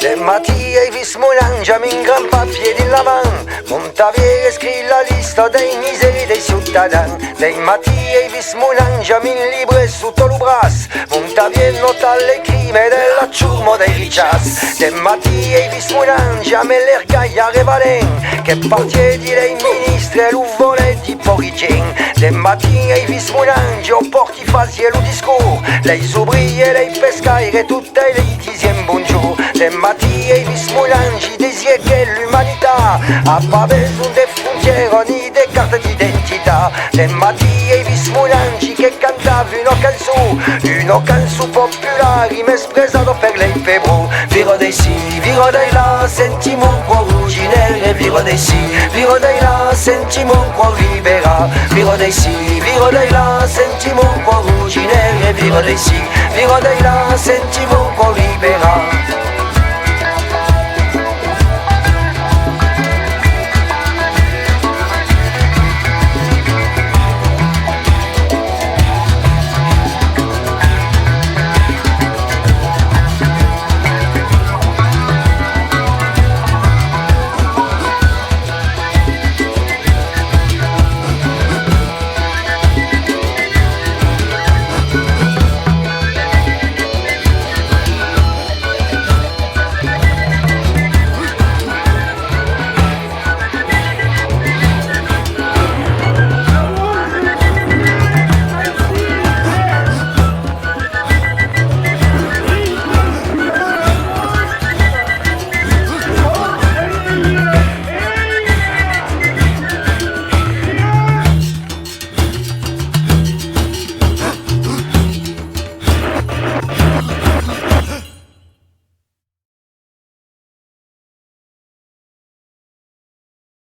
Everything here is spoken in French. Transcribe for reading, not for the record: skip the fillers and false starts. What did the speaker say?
De matí hai vist mullangi amb un gran papier din la man. Montavier escrit la lista dei miseri dei ciutadans. De matí hai vist mullangi amb un libre sotto il braç. Montavier nota le crime della ciurmo dei riccias. De matí hai vist mullangi amb l'ergaia revalent che partiedi dei ministri e lo voleti porigin. De matí hai vist mullangi o porti falsi e lo discurs. Lei sobri e lei pescaire tutte le itisien bonjour. De matí hai vist mullangi desier che l'umanità ha pas besoin de frontiere ni de carte d'identità. De matí hai vist mullangi che cantava una canzone popolare mesprezzato per lei pebro. Viro dei sì, viro dei là, sentimo un cuore originale. Viro dei sì, viro dei là, sentimo un cuore libera. Viro dei sì, viro dei là, sentimo un cuore originale. Viro dei sì, viro dei là, sentimo un cuore libera.